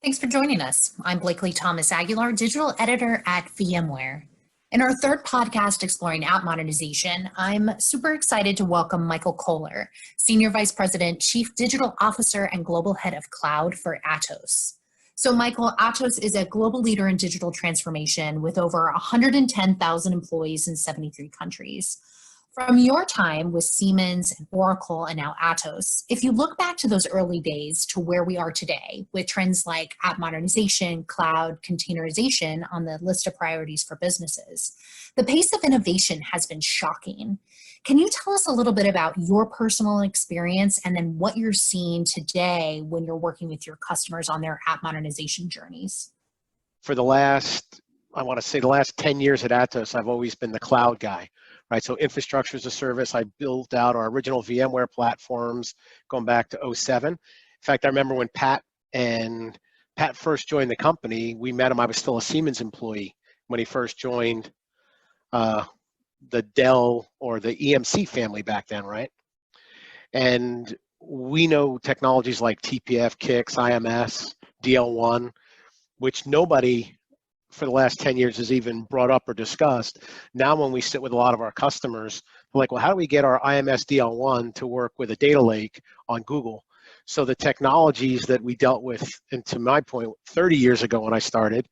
Thanks for joining us. I'm Blakely Thomas Aguilar, digital editor at VMware. In our third podcast exploring app modernization, I'm super excited to welcome Michael Kollar, Senior Vice President, Chief Digital Officer, and Global Head of Cloud for Atos. So Michael, Atos is a global leader in digital transformation with over 110,000 employees in 73 countries. From your time with Siemens and Oracle and now Atos, if you look back to those early days to where we are today with trends like app modernization, cloud, containerization on the list of priorities for businesses, the pace of innovation has been shocking. Can you tell us a little bit about your personal experience and then what you're seeing today when you're working with your customers on their app modernization journeys? For the last 10 years at Atos, I've always been the cloud guy. Right, so infrastructure as a service, I built out our original VMware platforms going back to '07. In fact, I remember when Pat first joined the company, we met him. I was still a Siemens employee when he first joined the Dell or the EMC family back then, right? And we know technologies like TPF, KIX, IMS, DL1, which nobody for the last 10 years has even brought up or discussed. Now when we sit with a lot of our customers, we're like, well, how do we get our IMS DL1 to work with a data lake on Google? So the technologies that we dealt with, and to my point, 30 years ago when I started,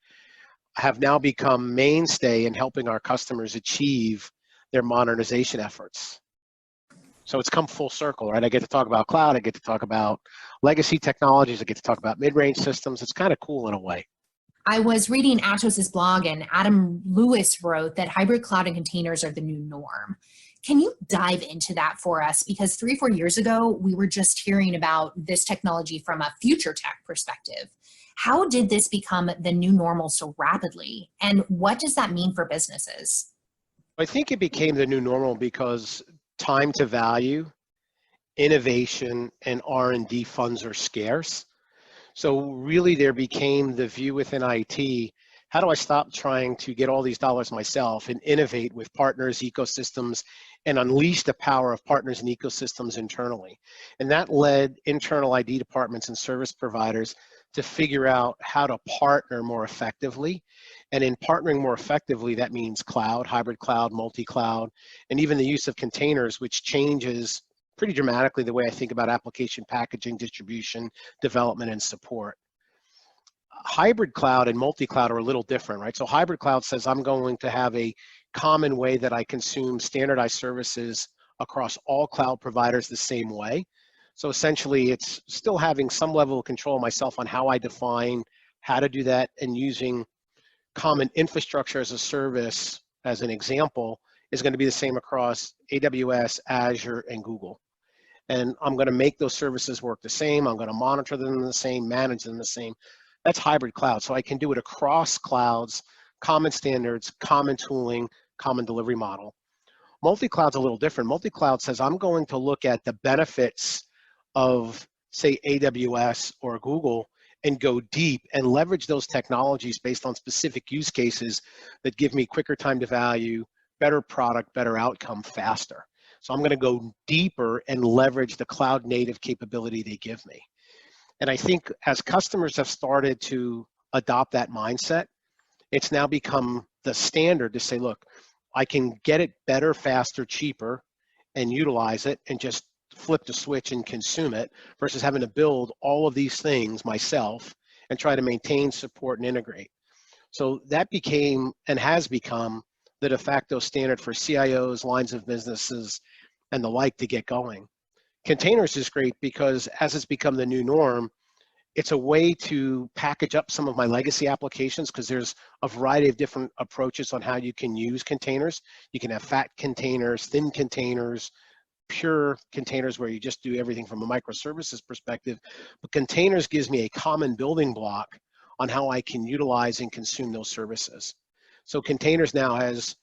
have now become mainstay in helping our customers achieve their modernization efforts. So it's come full circle, right? I get to talk about cloud, I get to talk about legacy technologies, I get to talk about mid-range systems. It's kind of cool in a way. I was reading Atos' blog and Adam Lewis wrote that hybrid cloud and containers are the new norm. Can you dive into that for us? Because 3-4 years ago, we were just hearing about this technology from a future tech perspective. How did this become the new normal so rapidly? And what does that mean for businesses? I think it became the new normal because time to value, innovation, and R&D funds are scarce. So really there became the view within IT, how do I stop trying to get all these dollars myself and innovate with partners, ecosystems, and unleash the power of partners and ecosystems internally? And that led internal ID departments and service providers to figure out how to partner more effectively. And in partnering more effectively, that means cloud, hybrid cloud, multi-cloud, and even the use of containers, which changes pretty dramatically the way I think about application packaging, distribution, development, and support. Hybrid cloud and multi-cloud are a little different, right? So hybrid cloud says I'm going to have a common way that I consume standardized services across all cloud providers the same way. So essentially, it's still having some level of control myself on how I define how to do that, and using common infrastructure as a service, as an example, is going to be the same across AWS, Azure, and Google. And I'm going to make those services work the same. I'm going to monitor them the same, manage them the same. That's hybrid cloud. So I can do it across clouds, common standards, common tooling, common delivery model. Multi-cloud's a little different. Multi-cloud says I'm going to look at the benefits of, say, AWS or Google and go deep and leverage those technologies based on specific use cases that give me quicker time to value, better product, better outcome, faster. So I'm going to go deeper and leverage the cloud native capability they give me. And I think as customers have started to adopt that mindset, it's now become the standard to say, look, I can get it better, faster, cheaper, and utilize it and just flip the switch and consume it versus having to build all of these things myself and try to maintain, support, and integrate. So that became and has become the de facto standard for CIOs, lines of businesses, and the like to get going. Containers is great because as it's become the new norm, it's a way to package up some of my legacy applications because there's a variety of different approaches on how you can use containers. You can have fat containers, thin containers, pure containers where you just do everything from a microservices perspective. But containers gives me a common building block on how I can utilize and consume those services. So containers now has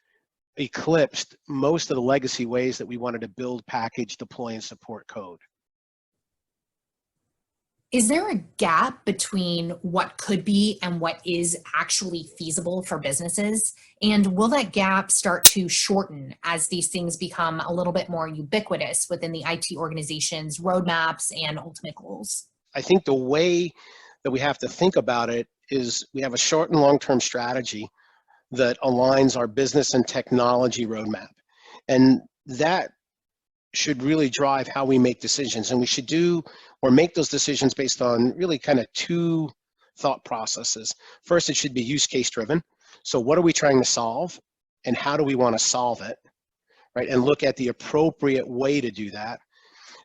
eclipsed most of the legacy ways that we wanted to build, package, deploy, and support code. Is there a gap between what could be and what is actually feasible for businesses? And will that gap start to shorten as these things become a little bit more ubiquitous within the IT organization's roadmaps and ultimate goals? I think the way that we have to think about it is we have a short and long-term strategy that aligns our business and technology roadmap. And that should really drive how we make decisions. And we should do or make those decisions based on really kind of two thought processes. First, it should be use case driven. So what are we trying to solve and how do we want to solve it, right? And look at the appropriate way to do that.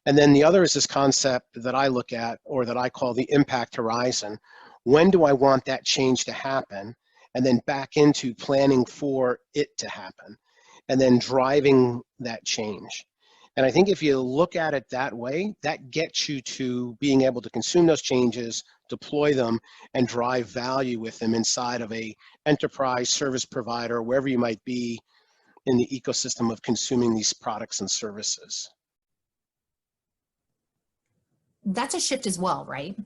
And then the other is this concept that I look at, or that I call the impact horizon. When do I want that change to happen? And then back into planning for it to happen, and then driving that change. And I think if you look at it that way, that gets you to being able to consume those changes, deploy them, and drive value with them inside of a enterprise service provider, wherever you might be in the ecosystem of consuming these products and services. That's a shift as well, right?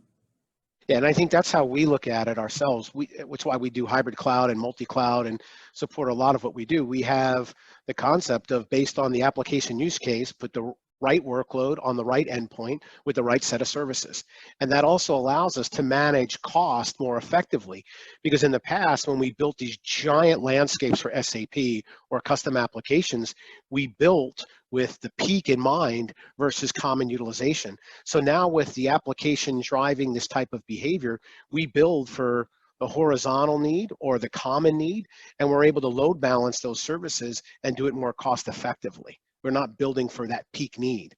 Yeah, and I think that's how we look at it ourselves, which is why we do hybrid cloud and multi-cloud and support a lot of what we do. We have the concept of, based on the application use case, put the right workload on the right endpoint with the right set of services. And that also allows us to manage cost more effectively, because in the past, when we built these giant landscapes for SAP or custom applications, we built with the peak in mind versus common utilization. So now with the application driving this type of behavior, we build for the horizontal need or the common need, and we're able to load balance those services and do it more cost effectively. We're not building for that peak need.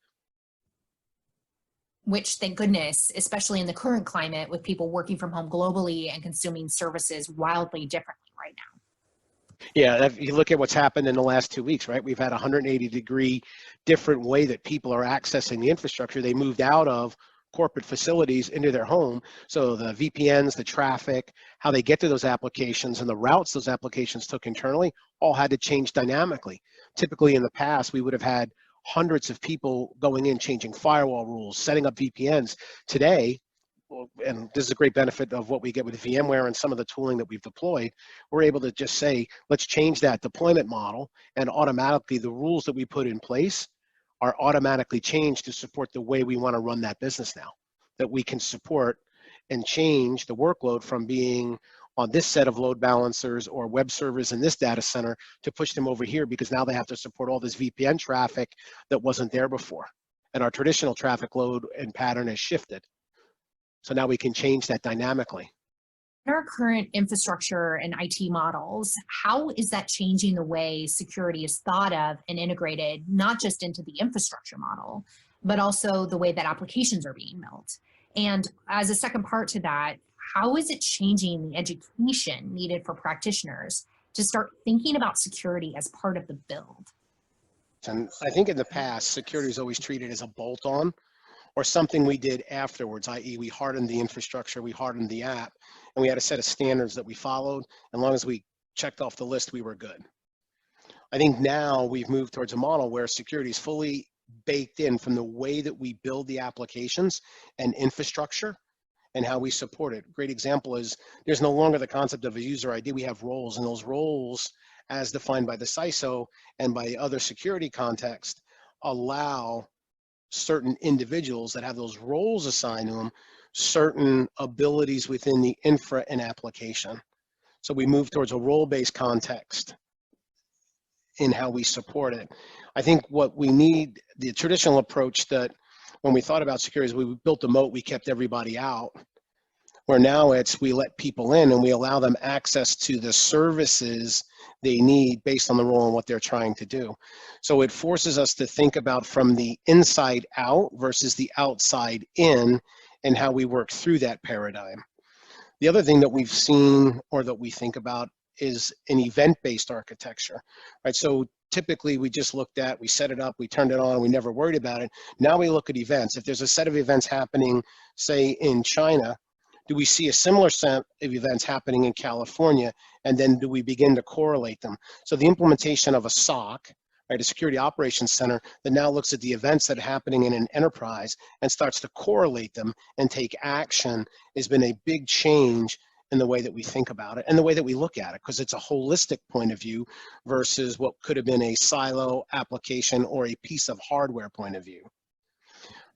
Which, thank goodness, especially in the current climate with people working from home globally and consuming services wildly differently right now. Yeah, if you look at what's happened in the last 2 weeks, right? We've had a 180-degree different way that people are accessing the infrastructure. They moved out of corporate facilities into their home. So the VPNs, the traffic, how they get to those applications, and the routes those applications took internally all had to change dynamically. Typically in the past, we would have had hundreds of people going in, changing firewall rules, setting up VPNs. Today, and this is a great benefit of what we get with VMware and some of the tooling that we've deployed, we're able to just say, let's change that deployment model, and automatically the rules that we put in place are automatically changed to support the way we want to run that business now, that we can support and change the workload from being on this set of load balancers or web servers in this data center to push them over here, because now they have to support all this VPN traffic that wasn't there before. And our traditional traffic load and pattern has shifted. So now we can change that dynamically. In our current infrastructure and IT models, how is that changing the way security is thought of and integrated, not just into the infrastructure model, but also the way that applications are being built? And as a second part to that, how is it changing the education needed for practitioners to start thinking about security as part of the build? And I think in the past, security is always treated as a bolt-on or something we did afterwards, i.e. we hardened the infrastructure, we hardened the app, and we had a set of standards that we followed. As long as we checked off the list, we were good. I think now we've moved towards a model where security is fully baked in from the way that we build the applications and infrastructure and how we support it. Great example is there's no longer the concept of a user ID. We have roles, and those roles, as defined by the CISO and by the other security context, allow certain individuals that have those roles assigned to them certain abilities within the infra and application. So we move towards a role-based context in how we support it. I think what we need, the traditional approach that when we thought about security is we built a moat, we kept everybody out, where now it's we let people in and we allow them access to the services they need based on the role and what they're trying to do. So it forces us to think about from the inside out versus the outside in and how we work through that paradigm. The other thing that we've seen or that we think about is an event-based architecture, right? So typically we just looked at, we set it up, we turned it on, we never worried about it. Now we look at events. If there's a set of events happening, say in China, do we see a similar set of events happening in California? And then do we begin to correlate them? So the implementation of a SOC, right, a security operations center that now looks at the events that are happening in an enterprise and starts to correlate them and take action has been a big change in the way that we think about it and the way that we look at it, because it's a holistic point of view versus what could have been a silo application or a piece of hardware point of view.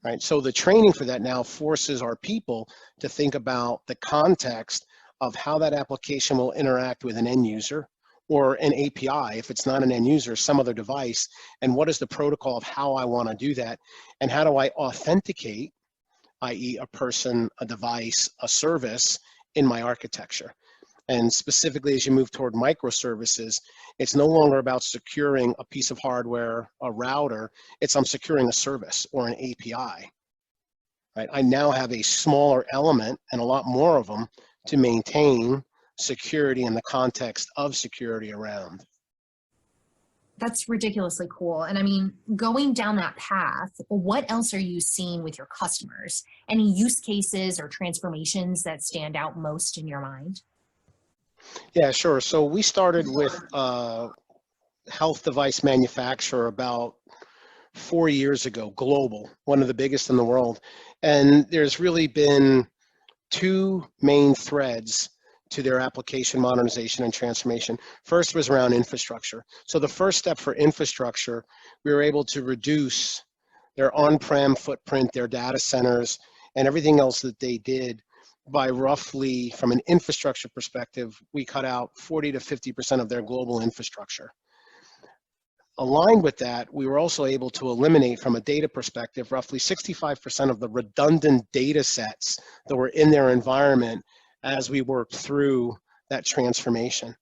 right? So the training for that now forces our people to think about the context of how that application will interact with an end user or an API, if it's not an end user, some other device, and what is the protocol of how I want to do that, and how do I authenticate, i.e. a person, a device, a service in my architecture. And specifically, as you move toward microservices, it's no longer about securing a piece of hardware, a router, it's I'm securing a service or an API, right? I now have a smaller element and a lot more of them to maintain security in the context of security around. That's ridiculously cool. And I mean, going down that path, what else are you seeing with your customers? Any use cases or transformations that stand out most in your mind? Yeah, sure. So we started with a health device manufacturer about 4 years ago, global, one of the biggest in the world. And there's really been two main threads to their application modernization and transformation. First was around infrastructure. So the first step for infrastructure, we were able to reduce their on-prem footprint, their data centers, and everything else that they did by roughly, from an infrastructure perspective, we cut out 40 to 50% of their global infrastructure. Aligned with that, we were also able to eliminate, from a data perspective, roughly 65% of the redundant data sets that were in their environment as we worked through that transformation.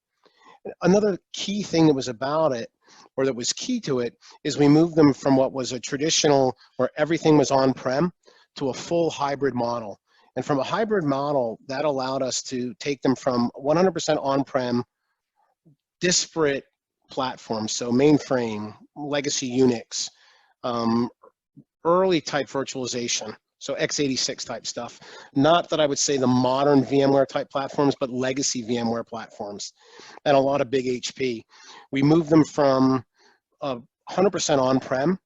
Another key thing that was about it, or that was key to it, is we moved them from what was a traditional, where everything was on-prem, to a full hybrid model. And from a hybrid model, that allowed us to take them from 100% on-prem, disparate platforms, so mainframe, legacy Unix, early type virtualization, so x86 type stuff. Not that I would say the modern VMware type platforms, but legacy VMware platforms, and a lot of big HP. We moved them from 100% on-prem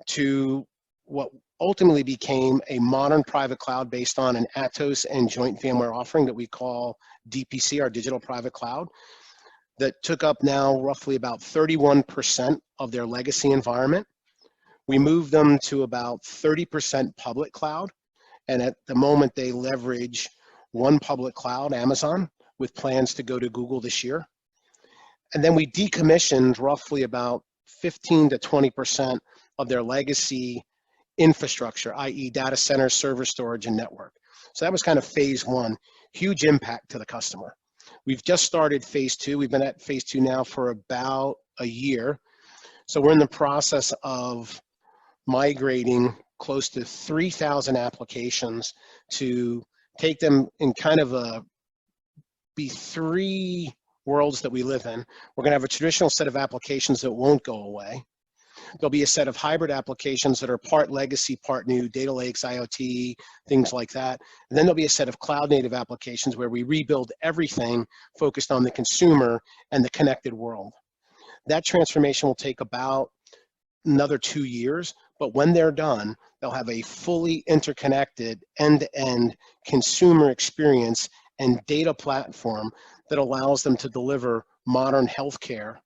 to what ultimately became a modern private cloud based on an Atos and joint VMware offering that we call DPC, our digital private cloud, that took up now roughly about 31% of their legacy environment. We moved them to about 30% public cloud, and at the moment they leverage one public cloud, Amazon, with plans to go to Google this year. And then we decommissioned roughly about 15 to 20% of their legacy infrastructure, i.e. data center, server storage, and network. So that was kind of phase one, huge impact to the customer. We've just started phase two. We've been at phase two now for about a year. So we're in the process of migrating close to 3,000 applications to take them in kind of be three worlds that we live in. We're going to have a traditional set of applications that won't go away. There'll be a set of hybrid applications that are part legacy, part new, data lakes, IoT, things like that. And then there'll be a set of cloud native applications where we rebuild everything focused on the consumer and the connected world. That transformation will take about another 2 years, but when they're done, they'll have a fully interconnected end-to-end consumer experience and data platform that allows them to deliver modern healthcare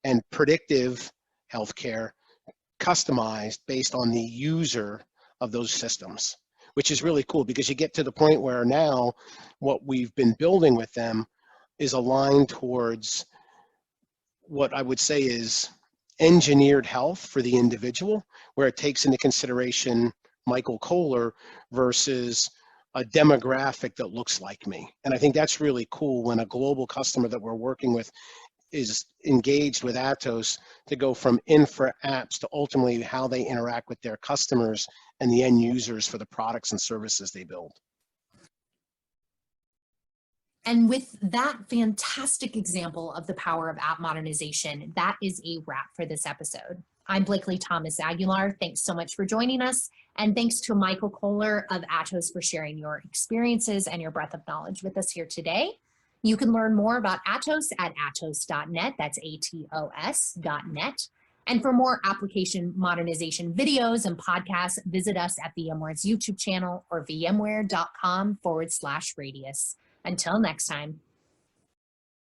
and predictive healthcare customized based on the user of those systems, which is really cool because you get to the point where now what we've been building with them is aligned towards what I would say is engineered health for the individual, where it takes into consideration Michael Kollar versus a demographic that looks like me. And I think that's really cool when a global customer that we're working with is engaged with Atos to go from infra apps to ultimately how they interact with their customers and the end users for the products and services they build. And with that fantastic example of the power of app modernization, that is a wrap for this episode. I'm Blakely Thomas Aguilar. Thanks so much for joining us. And thanks to Michael Kollar of Atos for sharing your experiences and your breadth of knowledge with us here today. You can learn more about Atos at atos.net. That's ATOS.net. And for more application modernization videos and podcasts, visit us at VMware's YouTube channel or vmware.com/radius. Until next time.